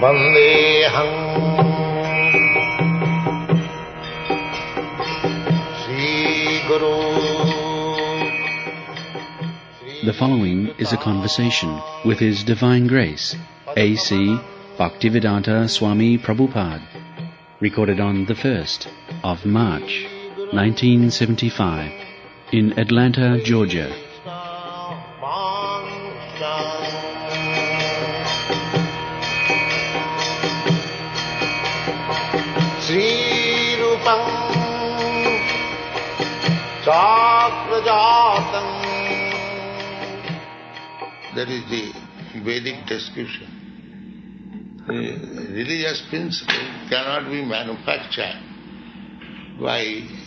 Vandeham Sri Guru. The following is a conversation with His Divine Grace, A.C. Bhaktivedanta Swami Prabhupada, recorded on the 1st of March, 1975, in Atlanta, Georgia. Sri Rupam Chakrajatam. That is the Vedic description. The religious principle cannot be manufactured by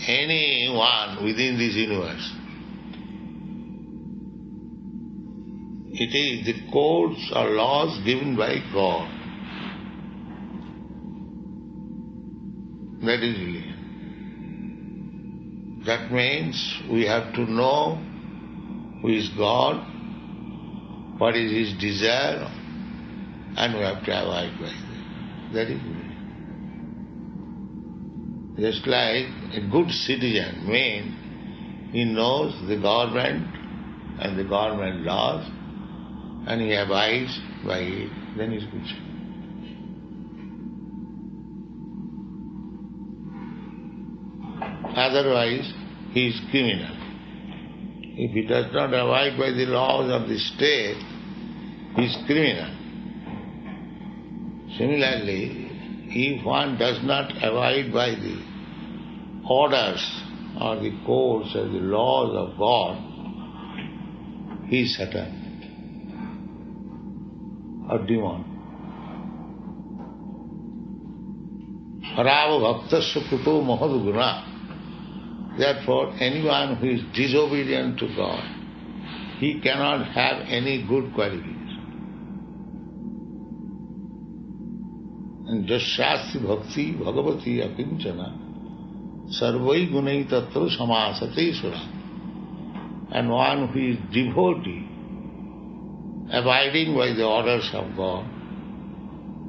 anyone within this universe. It is the codes or laws given by God. That is religion. That means we have to know who is God, what is His desire, and we have to abide by that. That is religion. Just like a good citizen means he knows the government and the government laws and he abides by it, then he is good citizen. Otherwise, he is criminal. If he does not abide by the laws of the state, he is criminal. Similarly, if one does not abide by the orders or the codes or the laws of God, he is Satan or demon. Harava bhaktasya kuto mahadguna. Therefore, anyone who is disobedient to God, he cannot have any good qualities. And jasyasti bhakti bhagavati akinchana sarvai gunai tatra samasate sura. And one who is devotee, abiding by the orders of God,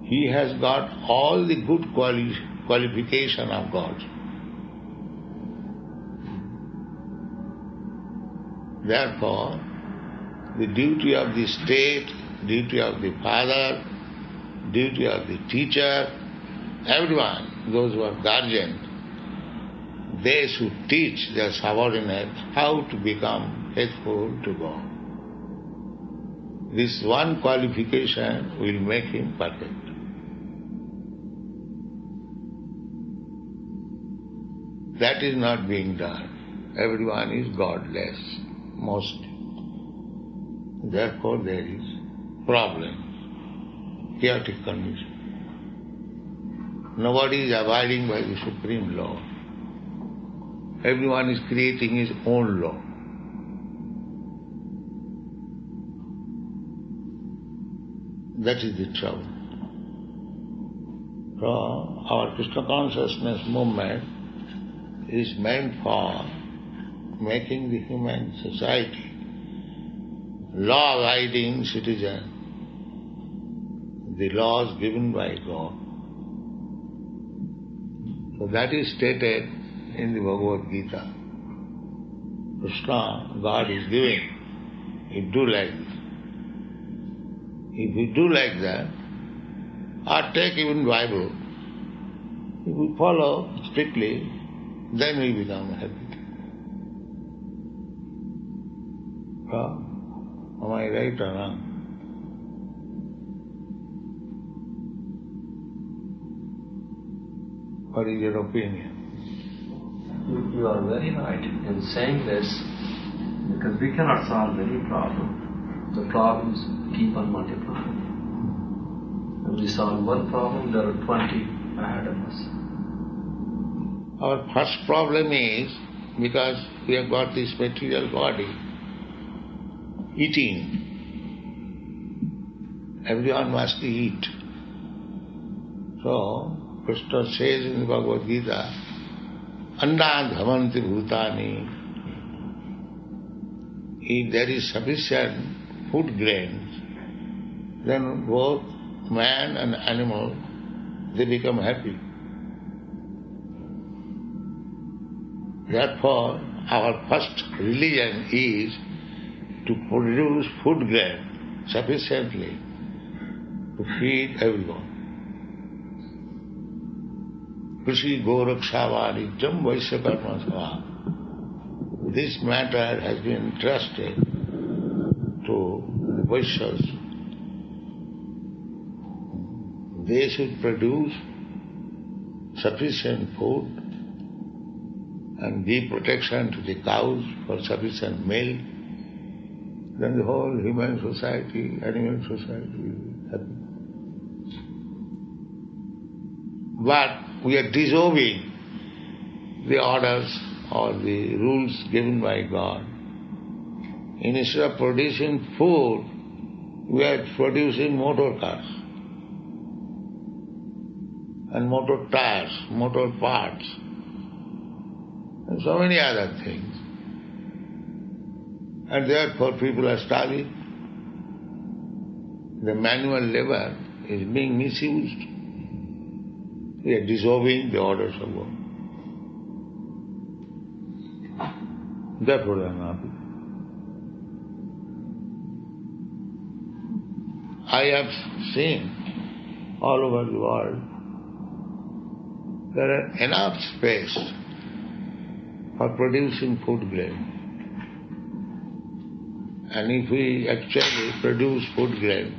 he has got all the good qualification of God. Therefore, the duty of the state, duty of the father, duty of the teacher, everyone, those who are guardians, they should teach their subordinates how to become faithful to God. This one qualification will make him perfect. That is not being done. Everyone is godless, mostly. Therefore there is problem. Chaotic condition. Nobody is abiding by the supreme law. Everyone is creating his own law. That is the trouble. So our Krishna consciousness movement is meant for making the human society law-abiding citizen, the laws given by God. So that is stated in the Bhagavad Gita. Krishna, God is giving. You do like this. If we do like that, or take even Bible, if we follow strictly, then we become happy. Am I right or wrong? What is your opinion? You are very right in saying this, because we cannot solve any problem. The problems keep on multiplying. When we solve one problem, there are 20 ahead of us. Our first problem is, because we have got this material body, eating. Everyone must eat. So, Krishna says in the Bhagavad Gita, Annad bhavanti bhutani. If there is sufficient food grains, then both man and animal, they become happy. Therefore, our first religion is to produce food grain sufficiently to feed everyone. Krishi Gorakshavadi Jam Vaishya Karma Sabha. This matter has been entrusted to the Vaishyas. They should produce sufficient food and give protection to the cows for sufficient milk. Then the whole human society, animal society will be happy. But we are disobeying the orders or the rules given by God. Instead of producing food, we are producing motor cars and motor tires, motor parts, and so many other things. And therefore people are starving. The manual labor is being misused. We are disobeying the orders of God. Therefore I am happy. I have seen all over the world there are enough space for producing food grain. And if we actually produce food grain,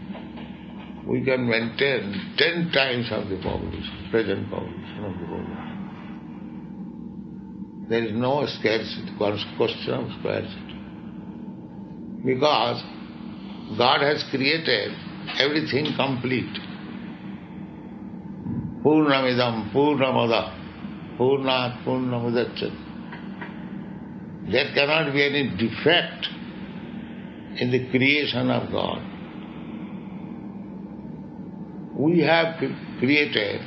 we can maintain 10 times of the population, present population of the world. There is no scarcity, question of scarcity. Because God has created everything complete. Purnamidam, Purnamada, Purnat, Purnamudachat. There cannot be any defect in the creation of God. We have created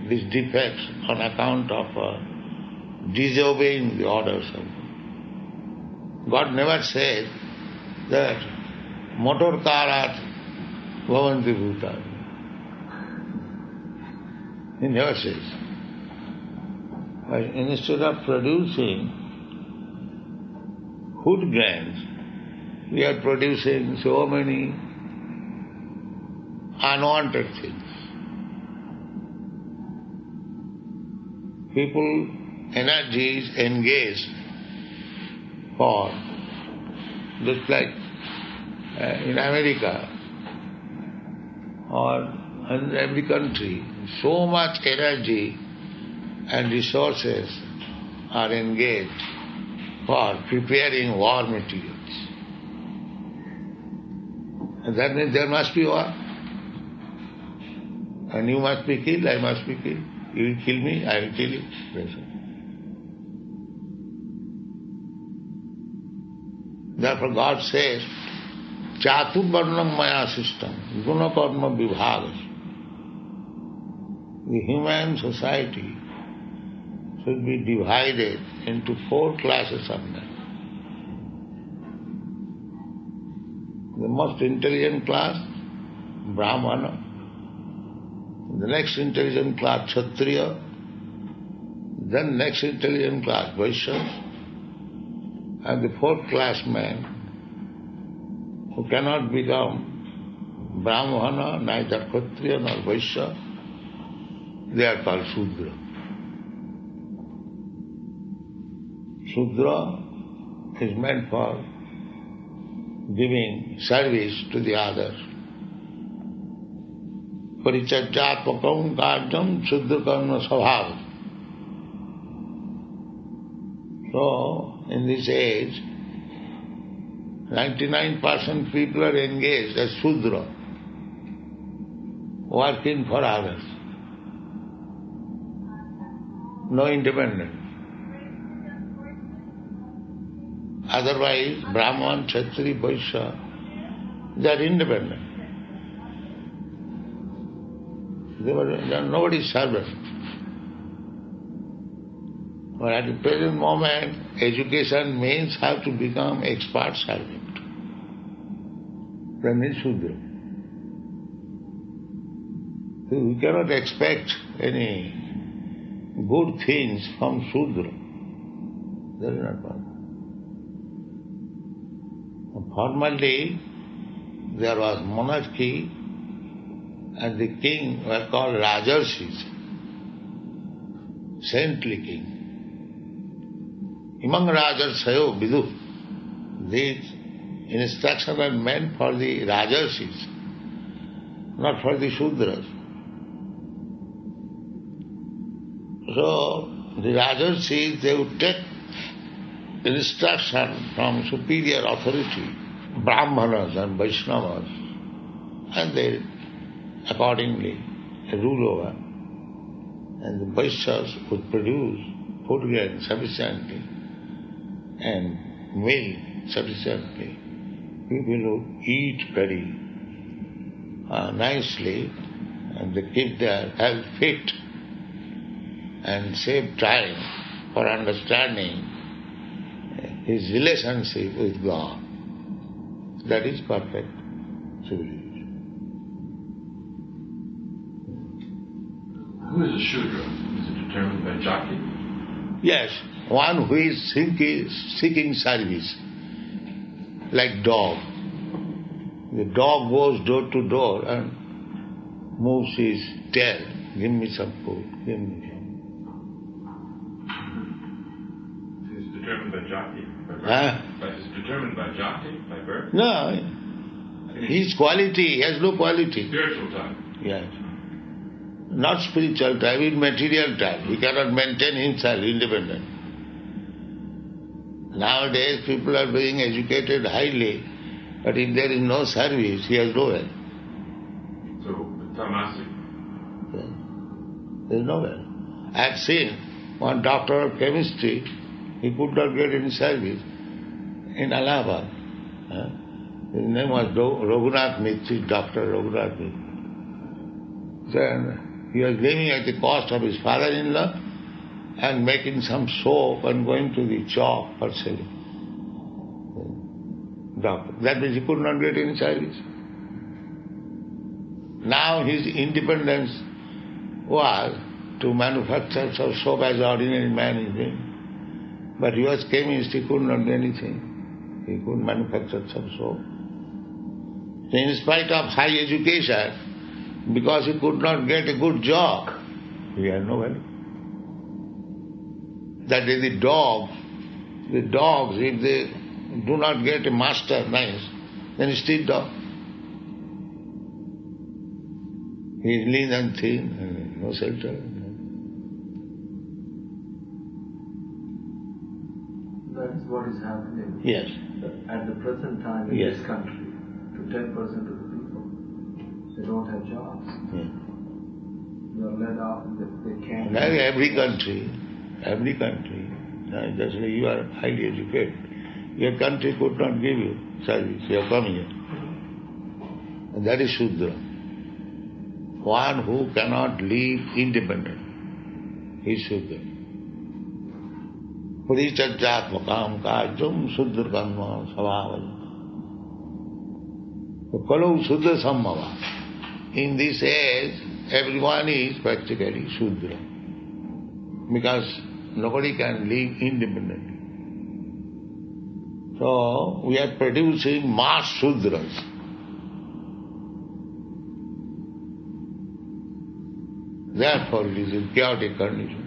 these defects on account of disobeying the orders of God. God never said that motor karat bhavanti bhutani. He never says. But instead of producing food grains, we are producing so many unwanted things. People, energy is engaged for, just like in America or in every country, so much energy and resources are engaged for preparing war materials. And that means there must be war. And you must be killed, I must be killed. You will kill me, I will kill you. Therefore God says, Chaturvarnam maya system, guna karma vibhagas. The human society should be divided into 4 classes of men. The most intelligent class, Brahmana. The next intelligent class, Kshatriya. Then next intelligent class, Vaishyas. And the 4th class men who cannot become Brahmana, neither Kshatriya nor Vaishya, they are called Shudra. Shudra is meant for giving service to the others. Parichajyatmakam karyam Shudra karma svabhava. So, in this age, 99% people are engaged as Shudra, working for others. No independence. Otherwise, Brahman, Kshatriya, Vaishya, they are independent. They are nobody's servant. But at the present moment, education means how to become expert servant. Then is Shudra. We cannot expect any good things from Shudra. That is not possible. Formerly, there was monarchy and the king were called Rajarshis, saintly king. Imang Rajarsayo Vidu. These instructions are meant for the Rajarshis, not for the Shudras. So, the Rajarshis, they would take instruction from superior authority, Brahmanas and Vaishnavas, and they accordingly rule over. And the Vaishnavas would produce food grain sufficiently and milk sufficiently. People would eat very nicely, and they keep their health fit and save time for understanding his relationship with God. That is perfect civilization. Who is a Shudra? Is it determined by jati? Yes, one who is seeking service, like dog. The dog goes door to door and moves his tail. Give me some food, give me some. Is it determined by jati? By birth? Huh? Is it determined by jati? By birth? No, his quality, he has no quality. Spiritual type. Yes. Not spiritual type, it's material type. He cannot maintain himself independent. Nowadays people are being educated highly, but if there is no service, he has nowhere. So, tamasic. Yes. There is nowhere. I have seen one doctor of chemistry, he could not get any service in Allahabad. His name was Raghunath Mistry, Dr. Raghunath Mistry. Then he was living at the cost of his father-in-law and making some soap and going to the shop for selling. Doctor. That means he could not get any service. Now his independence was to manufacture some soap as ordinary man is doing. But he was chemist, he could not do anything. He could manufacture some soap. So in spite of high education, because he could not get a good job, he had no value. That is the dogs, if they do not get a master nice, then it's still dog. He is lean and thin, and no shelter. That is what is happening. Yes. At the present time in Yes. this country, to 10% of the people, they don't have jobs. Yes. They are let off, they can't. Now every country, just like you are highly educated, your country could not give you service, you have come here. And that is Shudra. One who cannot live independent is Shudra. Purichajjatmakam kajam Shudra karma savavali. Kalau Shudra sammava. In this age, everyone is practically Shudra. Because nobody can live independently. So, we are producing mass Shudras. Therefore, it is a chaotic condition.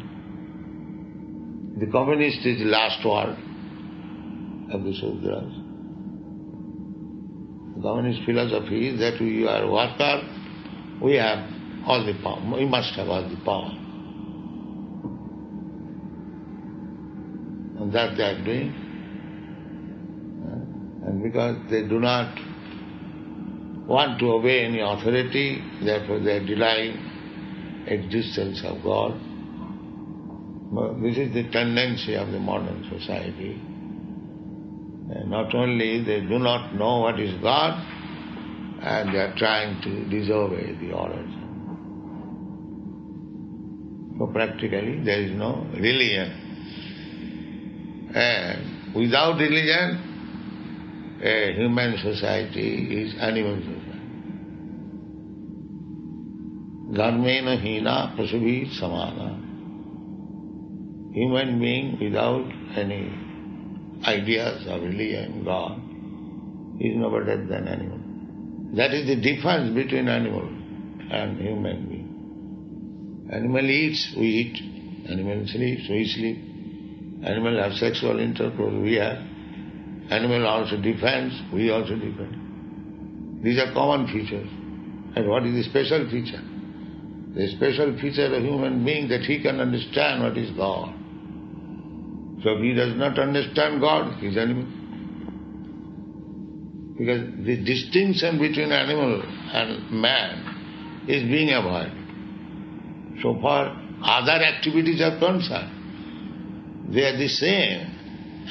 The communist is the last word of the Shudras. The communist philosophy is that we are worker, we have all the power, we must have all the power. And that they are doing. And because they do not want to obey any authority, therefore they are denying existence of God. But this is the tendency of the modern society. And not only they do not know what is God, and they are trying to disobey the orders. So practically there is no religion. And without religion, a human society is animal society. Dharmena hina pasubhi samana. Human being without any ideas of religion, God, is no better than animal. That is the difference between animal and human being. Animal eats, we eat. Animal sleeps, we sleep. Animal have sexual intercourse, we have. Animal also defends, we also defend. These are common features. And what is the special feature? The special feature of human being that he can understand what is God. So if he does not understand God, he is animal. Because the distinction between animal and man is being avoided. So far other activities are concerned, they are the same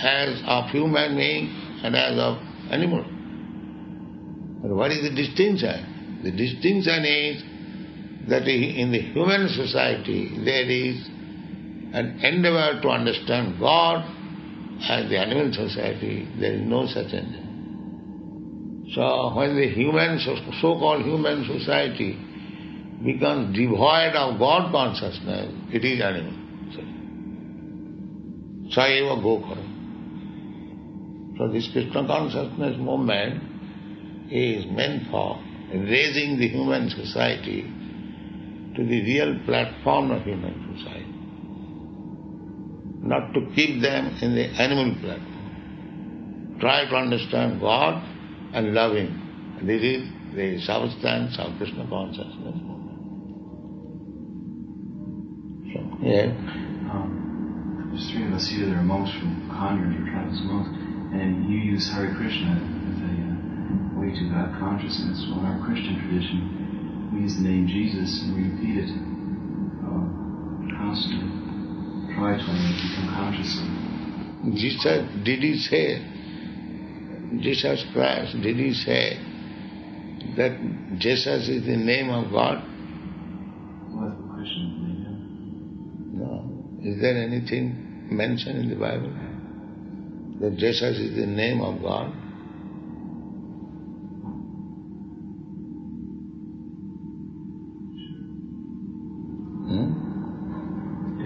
as of human being and as of animal. But what is the distinction? The distinction is that in the human society there is an endeavor to understand God, and the animal society there is no such endeavor. So when the so-called human society becomes devoid of God consciousness, it is animal. Saeva Gokara. So this Krishna consciousness movement is meant for raising the human society to the real platform of human society, not to keep them in the animal platform. Try to understand God and love Him. This is the substance of Krishna consciousness movement. So, yeah. There's three of us here that are monks from convent or tribal monks, and you use Hare Krishna as a way to God consciousness. Well, in our Christian tradition, we use the name Jesus and we repeat it constantly. Try to become conscious of it. Jesus Christ, did he say that Jesus is the name of God? Well, that's what Christians believe, yeah. No. Is there anything mentioned in the Bible that Jesus is the name of God?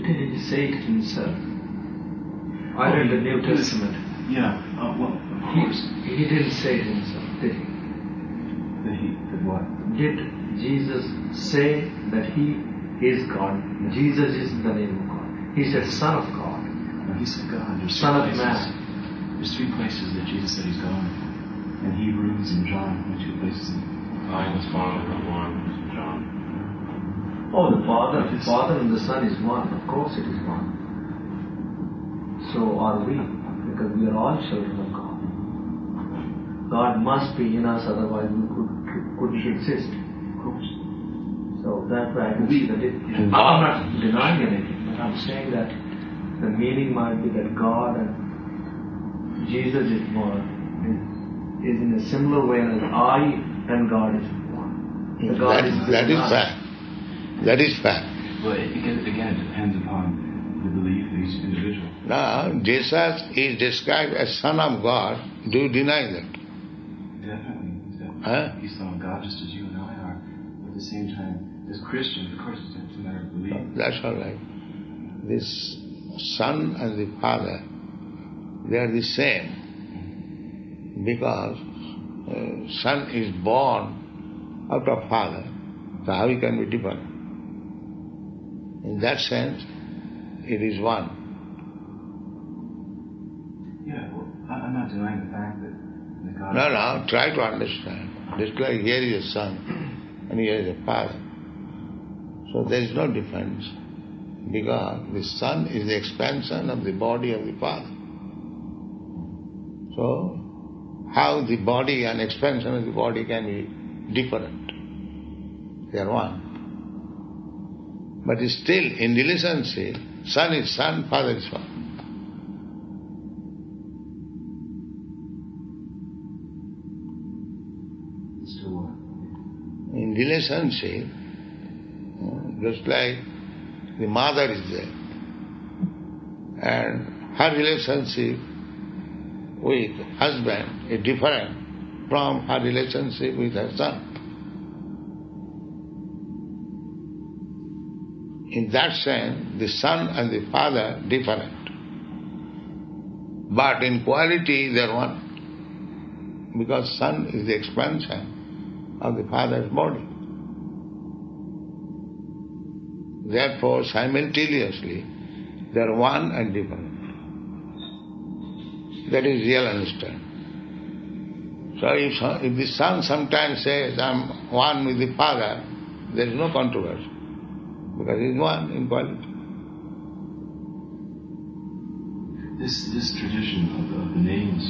Did he say it himself? I read the New Testament. Yeah, well, of course. He didn't say it himself, did he? That what? Did Jesus say that he is God? Jesus is the name of God. He said Son of God. No, he said God. There's Son of places, Man. There's three places that Jesus said he's God. In Hebrews and John, only two places. I was Father, one, John. Oh, the Father and the Son is one. Of course it is one. So are we, because we are all children of God. God must be in us, otherwise we couldn't exist. Of course. So that's why I can see that I'm not denying anything, but I'm saying that the meaning might be that God and Jesus is one, is in a similar way as I and God is one. That is fact. That is fact. Well, again, it depends upon the belief of each individual. Now, Jesus is described as Son of God. Do you deny that? Definitely. Huh? He's Son of God just as you and I are. But at the same time, as Christians, of course, it's a matter of belief. That's all right. This Son and the Father, they are the same. Because Son is born out of Father. So how he can be different? In that sense, it is one. Yeah, well, I'm not denying the fact that God... No, try to understand. Just like here is a Son and here is a Father. So there is no difference, because the Son is the expansion of the body of the Father. So how the body and expansion of the body can be different? They are one. But still, in relationship, Son is Son, Father is Father. Still what? In relationship, just like the mother is there, and her relationship with husband is different from her relationship with her son. In that sense, the Son and the Father different. But in quality they are one. Because Son is the expansion of the Father's body. Therefore, simultaneously, they are one and different. That is real understanding. So if the Son sometimes says, I am one with the Father, there is no controversy. Because he is one in quality. This tradition of the names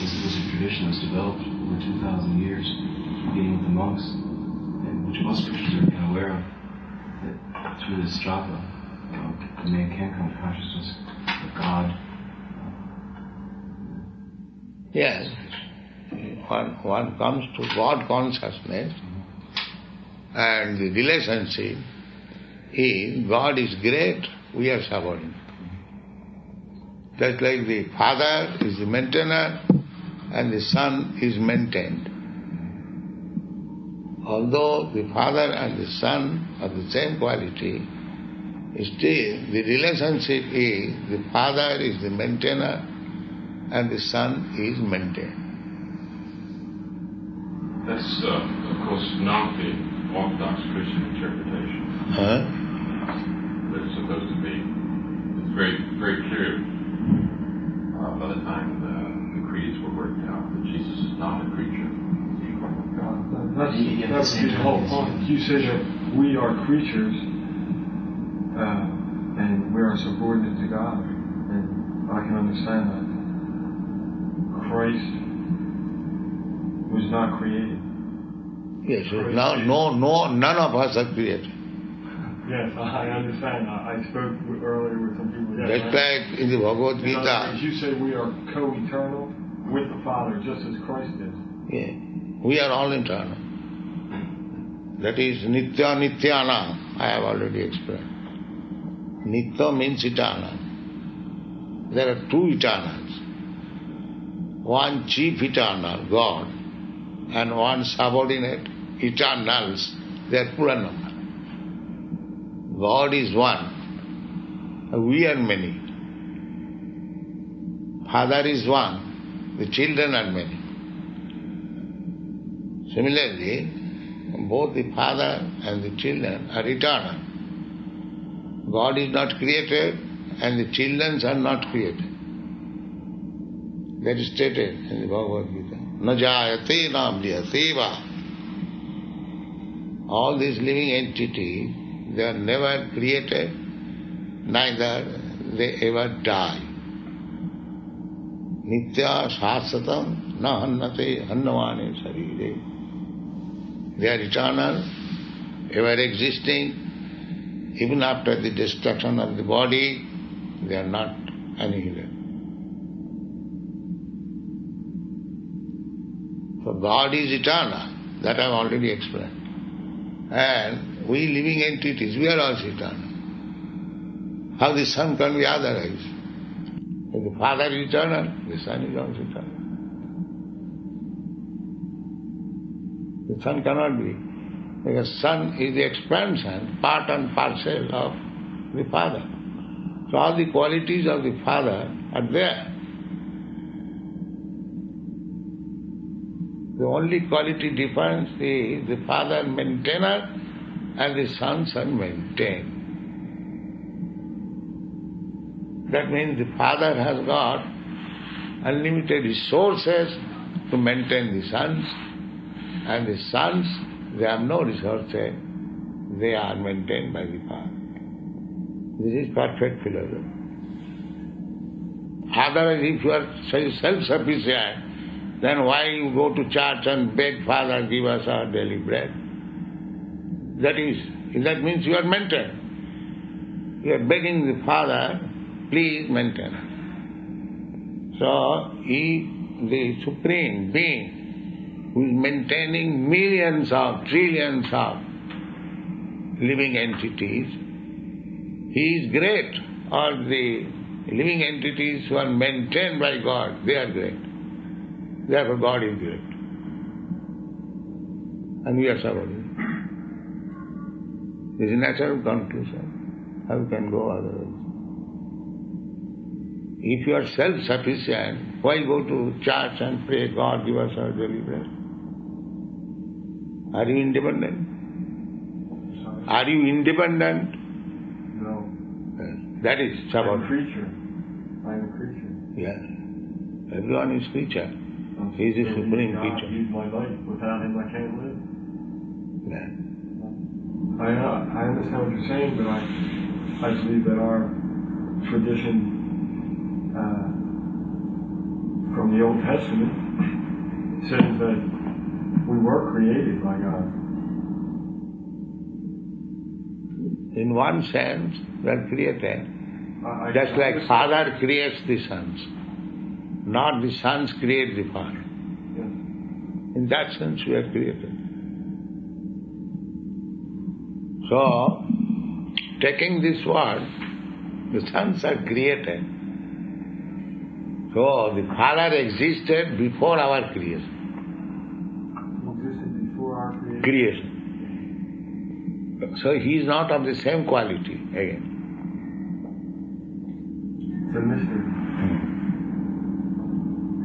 was a tradition that was developed over 2,000 years, beginning with the monks, and which most Christians are aware of, that through this japa, the man can come to consciousness of God. Yes. One comes to God consciousness, and the relationship is God is great, we are subordinate. Just like the Father is the maintainer and the Son is maintained. Although the Father and the Son are the same quality, still the relationship is the Father is the maintainer and the Son is maintained. That's, of course, not the Orthodox Christian interpretation. It's supposed to be. It's very, very clear by the time the creeds were worked out that Jesus is not a creature. That's the whole point. You say that we are creatures and we are subordinate to God. And I can understand that. Christ was not created. Yes, none of us are created. Yes, I understand. I spoke earlier with some people. Yes, just like in the Bhagavad Gita. You say we are co-eternal with the Father, just as Christ is. Yeah. We are all eternal. That is Nitya Nityana, I have already explained. Nitya means eternal. There are two eternals. One chief eternal, God, and one subordinate eternals, they are plural number. God is one, we are many. Father is one, the children are many. Similarly, both the Father and the children are eternal. God is not created and the children are not created. That is stated in the Bhagavad Gita. Na jayate na mriyate va. All these living entities, they are never created, neither they ever die. Nitya shasatam na hannate hannavane sarire. They are eternal, ever existing. Even after the destruction of the body, they are not annihilated. So God is eternal, that I have already explained. And we living entities, we are also eternal. How the Son can be otherwise? If the Father is eternal, the Son is also eternal. The Son cannot be. Because Son is the expansion, part and parcel of the Father. So all the qualities of the Father are there. The only quality difference is the Father maintainer and the Son maintained. That means the Father has got unlimited resources to maintain the sons, and the sons, they have no resources, they are maintained by the Father. This is perfect philosophy. Otherwise, if you are self-sufficient, then why you go to church and beg, Father, give us our daily bread? That means you are maintained. You are begging the Father, please maintain. So, the Supreme Being, who is maintaining millions of, trillions of living entities, He is great. Or the living entities who are maintained by God, they are great. Therefore God is great. And we are subordinate. This is natural conclusion. How can go otherwise? If you are self-sufficient, why go to church and pray, God give us our daily bread? Are you independent? Are you independent? No. That is I'm about... a creature. Yeah. Everyone is creature. He is the supreme creature. Use my life. Without him, I can't live. Yeah. I understand what you're saying, but I believe that our tradition from the Old Testament says that we were created by God. In one sense, we are created. Just like Father creates the sons. Not the sons create the Father. In that sense, we are created. So, taking this word, the sons are created. So, the Father existed before our creation. Existed before our Creation. So, he is not of the same quality again. It's a mystery.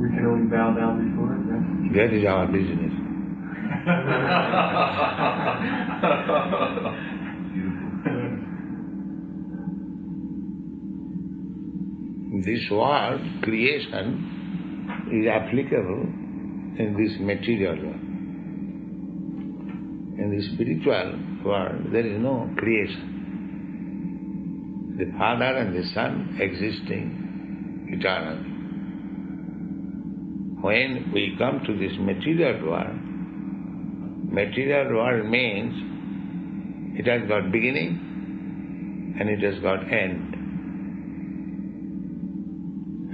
We can only bow down before it, yes? That is our business. This word, creation, is applicable in this material world. In the spiritual world, there is no creation. The Father and the Son existing eternally. When we come to this material world means it has got beginning and it has got end.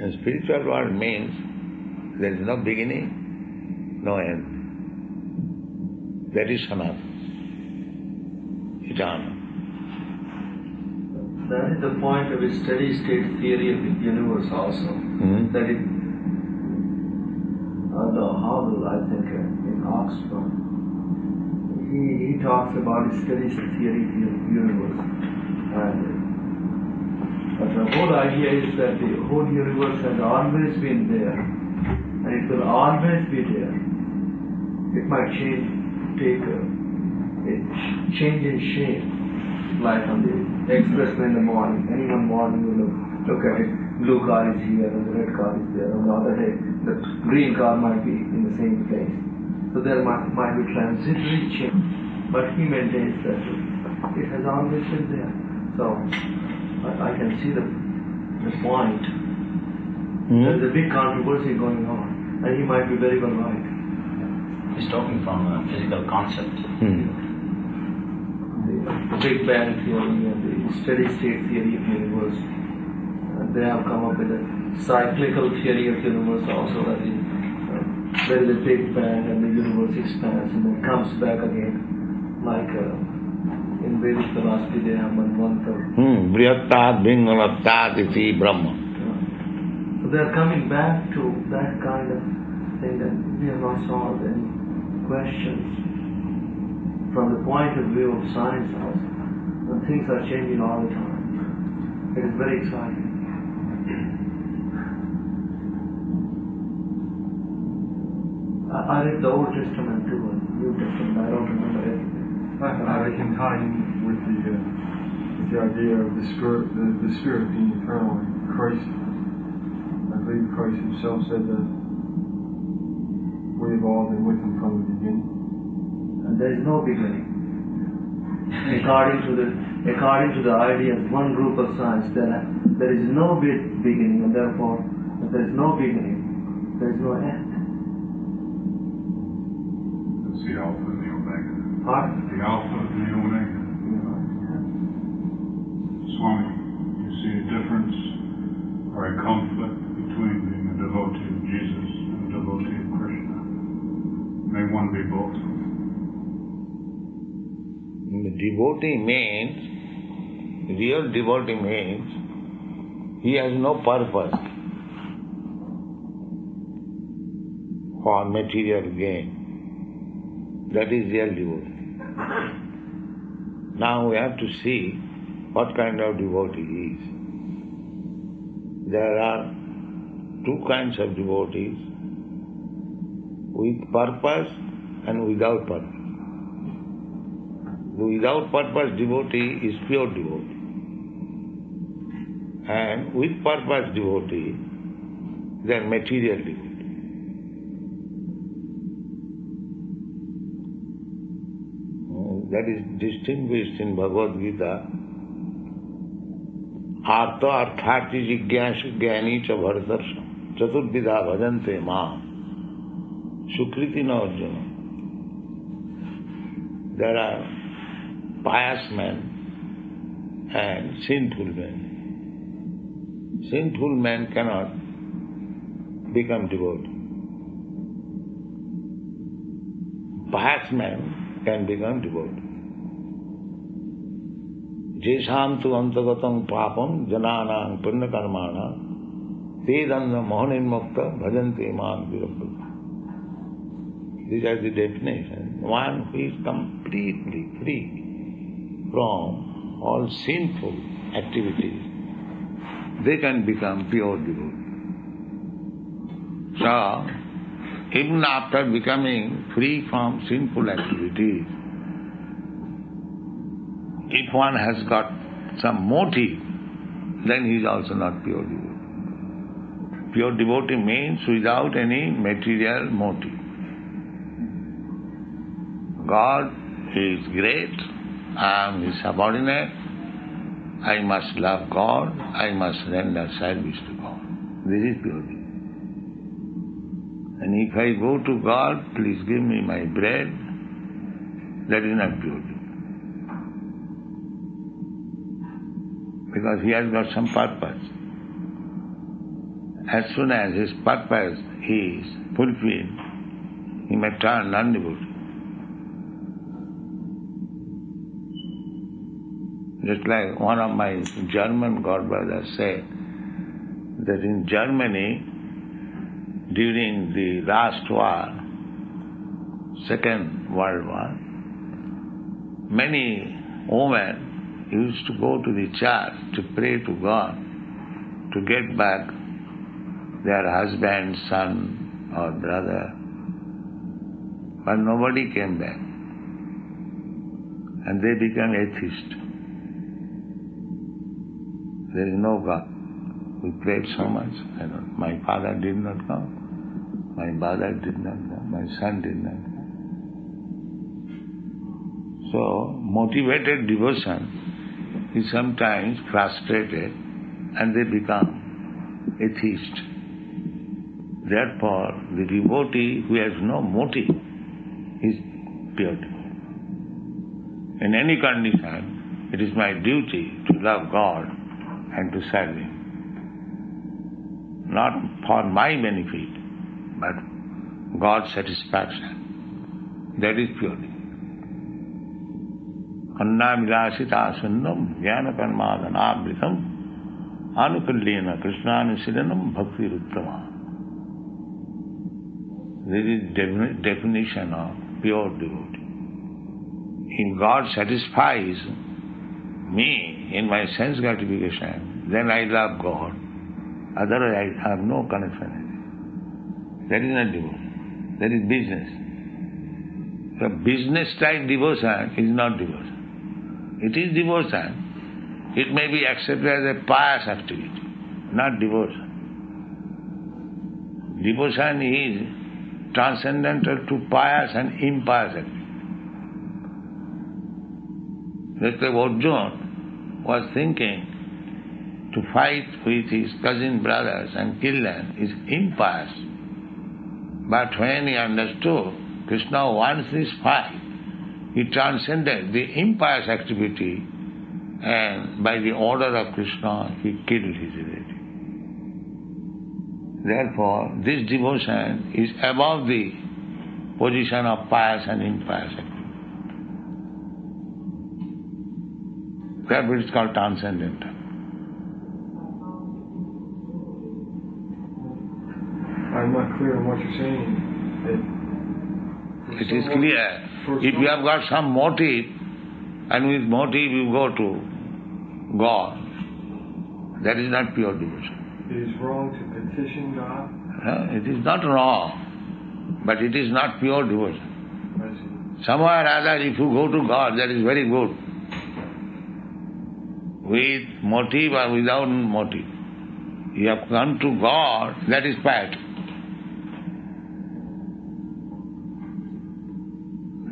And spiritual world means there is no beginning, no end. That is Sanatana, eternal. That is the point of a steady state theory of the universe also. That it, the Hubble, I think, in Oxford, he talks about a steady state theory of the universe. But the whole idea is that the whole universe has always been there, and it will always be there. It might take a change in shape, like on the expressway in the morning. Any one morning you look at it, blue car is here and the red car is there. On the other day, the green car might be in the same place. So there might be transitory change, but he maintains that it has always been there. So I can see the point. There's a big controversy going on, and he might be very well right. He's talking from a physical concept. The Big Bang theory and the steady state theory of the universe. They have come up with a cyclical theory of the universe also, that there is a Big Bang and the universe expands and then comes back again, like in Vedic philosophy they have Manvanta. Brihattat Bhingalattat iti Brahma. So they are coming back to that kind of thing, that we have not solved any questions from the point of view of science also. And things are changing all the time. It is very exciting. I read the Old Testament too, and New Testament. I don't remember everything. I can tie in with the idea of the spirit being eternal. Christ, I believe Christ himself said that we have all been with him from the beginning. And there is no beginning. According to the ideas, one group of science, there is no beginning, and therefore, if there is no beginning, there is no end. It's the Alpha and the Omega. Pardon? The Alpha and the Omega. Swami, you see a difference or a conflict between being a devotee of Jesus and a devotee of Krishna? May one be both? The devotee means, real devotee means, he has no purpose for material gain. That is real devotee. Now we have to see what kind of devotee he is. There are two kinds of devotees, with purpose and without purpose. The without purpose devotee is pure devotee. And with purpose devotee, they are material devotee. That is distinguished in Bhagavad Gita. Artha arthati jigyasu jnani cha bharatarsha chaturvidha bhajante ma sukriti na arjuna. There are pious men and sinful men. Sinful men cannot become devotee. Pious men can become devotee. Jesam tu antagatam papam jananang punya karmana tedanna mohanimukta bhajanti man virabhutta. These are the definitions. One who is completely free from all sinful activities, they can become pure devotee. So, even after becoming free from sinful activities, if one has got some motive, then he is also not pure devotee. Pure devotee means without any material motive. God is great, I am his subordinate, I must love God, I must render service to God. This is pure devotee. And if I go to God, please give me my bread, that is not pure devotee. Because he has got some purpose. As soon as his purpose is fulfilled, he may turn non-devotee. Just like one of my German godbrothers said, that in Germany, during the last war, Second World War, many women used to go to the church to pray to God to get back their husband, son or brother. But nobody came back. And they became atheists. There is no God. We prayed so much. My father did not come. My brother did not come. My son did not come. So, motivated devotion is sometimes frustrated and they become atheist. Therefore, the devotee who has no motive is pure devotee. In any condition, it is my duty to love God and to serve Him. Not for my benefit, but God's satisfaction. That is pure devotee. Annavilasita sunnam jnana karmadhanavritam anukulyena krishnanisidanam bhakti ruttama. This is definition of pure devotee. If God satisfies me in my sense gratification, then I love God. Otherwise I have no connection. That is not devotion. That is business. The business type devotion is not devotion. It is devotion. It may be accepted as a pious activity, not devotion. Devotion is transcendental to pious and impious activity. Just like Arjuna was thinking to fight with his cousin brothers and kill them is impious. But when he understood Krishna wants this fight, he transcended the impious activity and by the order of Krishna he killed his relative. Therefore, this devotion is above the position of pious and impious activity. Therefore it is called transcendental. I'm not clear on what you're saying. It is clear. If you have got some motive, and with motive you go to God. That is not pure devotion. It is wrong to petition God. It is not wrong, but it is not pure devotion. I see. Somewhere or other, if you go to God, that is very good. With motive or without motive. You have come to God, that is piety.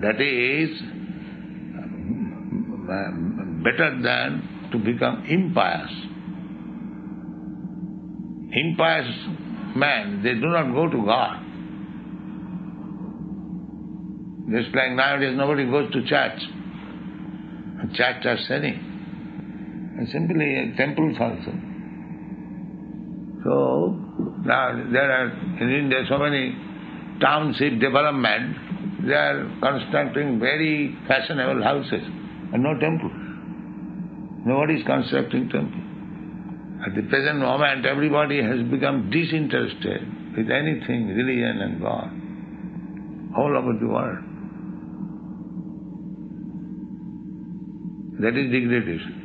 That is better than to become impious. Impious men, they do not go to God. Just like nowadays nobody goes to church. Church are sinning. And simply temples also. So, now there are in India so many township development, they are constructing very fashionable houses and no temple. Nobody is constructing temple. At the present moment, everybody has become disinterested with anything, religion and God, all over the world. That is degradation.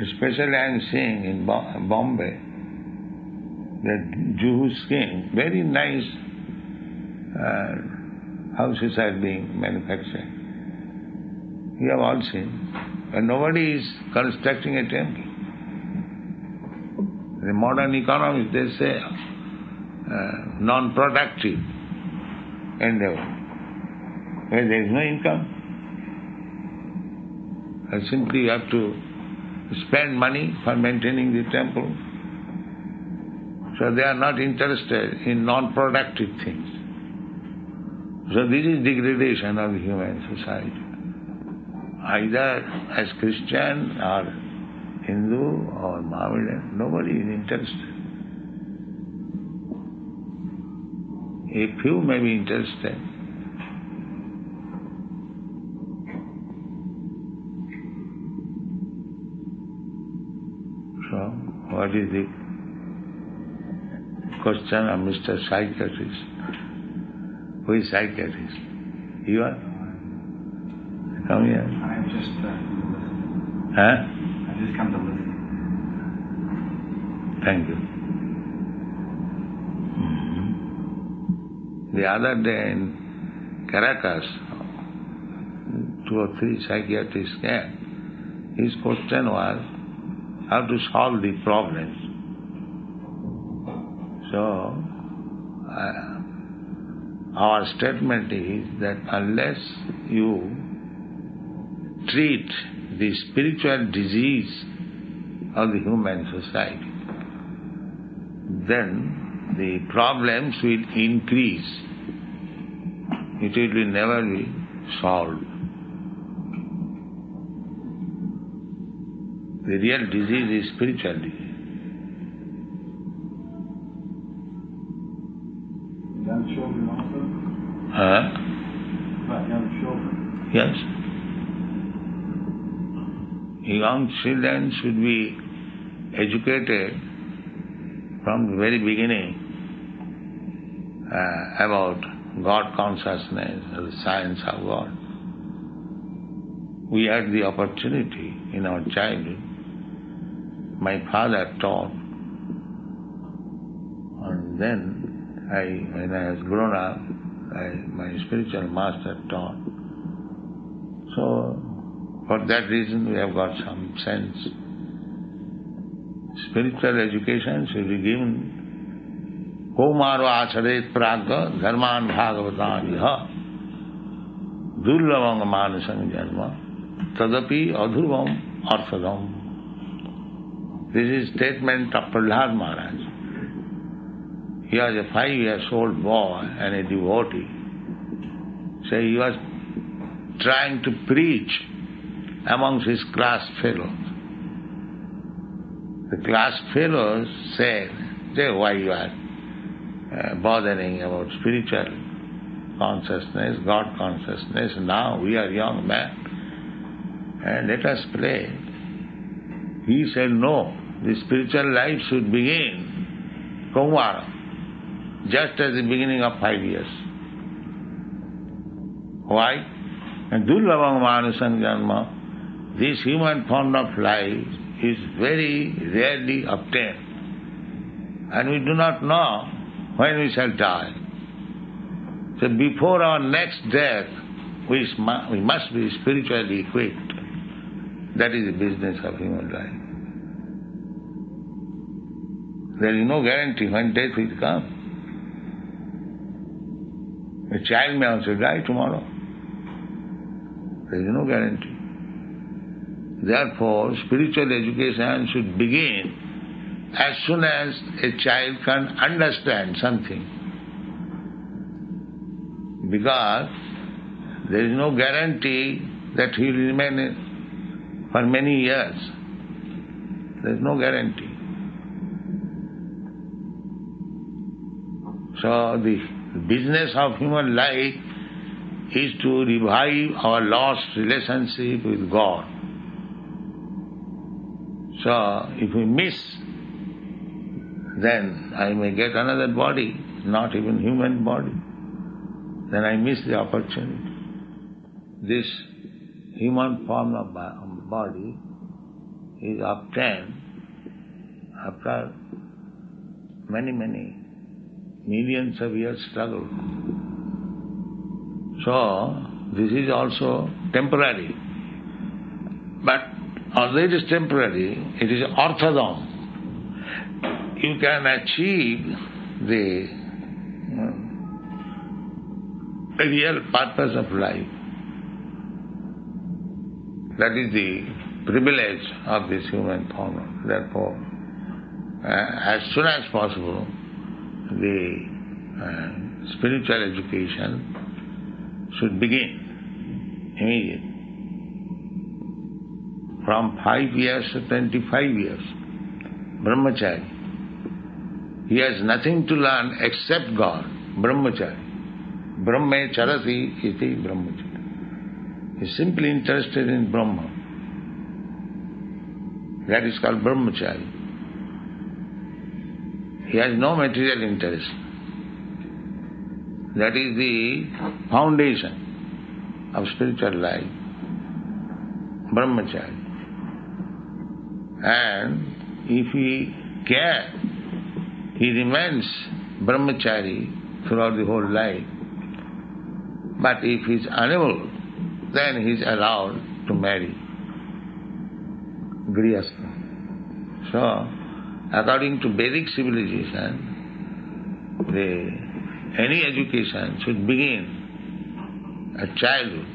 Especially I am seeing in Bombay, that Jewish king, very nice houses are being manufactured. You have all seen. And nobody is constructing a temple. The modern economists, they say, non-productive endeavor. Where there is no income. And simply you have to spend money for maintaining the temple. So they are not interested in non-productive things. So this is degradation of the human society. Either as Christian or Hindu or Mohammedan, nobody is interested. A few may be interested. So, what is the question of Mr. Psychiatrist? Who is psychiatrist? You are? Come here. I'm just listening. Huh? I've just come to listen. Thank you. The other day in Caracas, 2 or 3 psychiatrists came. His question was how to solve the problems. So, our statement is that unless you treat the spiritual disease of the human society, then the problems will increase. It will never be solved. The real disease is spiritual disease. Young children also? About young children? Yes. Young children should be educated from the very beginning about God consciousness, the science of God. We had the opportunity in our childhood. My father taught, and then when I was grown up, my spiritual master taught. So, for that reason we have got some sense. Spiritual education should be given. Komaro acharet pragga dharman bhagavatam iha durlavang manasang janma tadapi adhurvam arthadam. This is statement of Prahlad Maharaj. He was a 5-year-old boy and a devotee. So he was trying to preach amongst his class fellows. The class fellows said, why you are bothering about spiritual consciousness, God consciousness, now we are young men, and let us play. He said, no, the spiritual life should begin Kaumara, just at the beginning of 5 years. Why? And Durlavang Manasang Janma this human form of life is very rarely obtained. And we do not know when we shall die. So before our next death, we must be spiritually equipped. That is the business of human life. There is no guarantee when death will come. A child may also die tomorrow. There is no guarantee. Therefore, spiritual education should begin as soon as a child can understand something. Because there is no guarantee that he will remain for many years. There is no guarantee. So the business of human life is to revive our lost relationship with God. So if we miss, then I may get another body, not even human body. Then I miss the opportunity. This human form of body is obtained after many millions of years struggle. So this is also temporary. But although it is temporary, it is orthodon. You can achieve the real purpose of life. That is the privilege of this human form. Therefore, as soon as possible, the spiritual education should begin immediately. From 5 years to 25 years, brahmachari. He has nothing to learn except God, brahmachari. Brahme charati iti brahmachari. He is simply interested in Brahma. That is called brahmachari. He has no material interest. That is the foundation of spiritual life, brahmachari. And if he can, he remains brahmachari throughout the whole life. But if he is unable, then he is allowed to marry grihastha. So, according to Vedic civilization, any education should begin at childhood.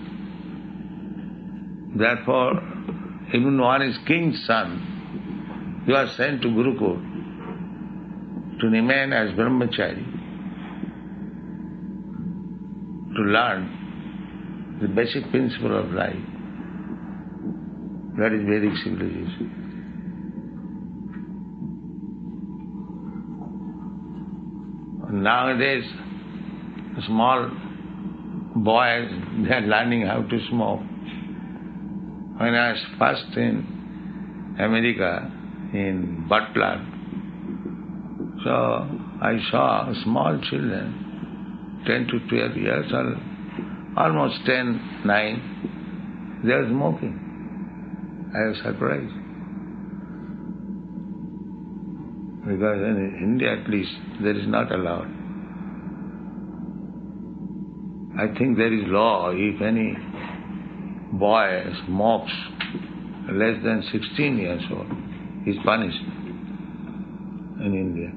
Therefore, even one is king's son, you are sent to Gurukul to remain as brahmachari, to learn the basic principle of life. That is Vedic civilization. Nowadays, small boys, they are learning how to smoke. When I was first in America, in Butler, so I saw small children, 10 to 12 years old, almost 10, 9, they are smoking. I was surprised. Because in India at least, there is not allowed. I think there is law, if any boy smokes less than 16 years old, he is punished in India.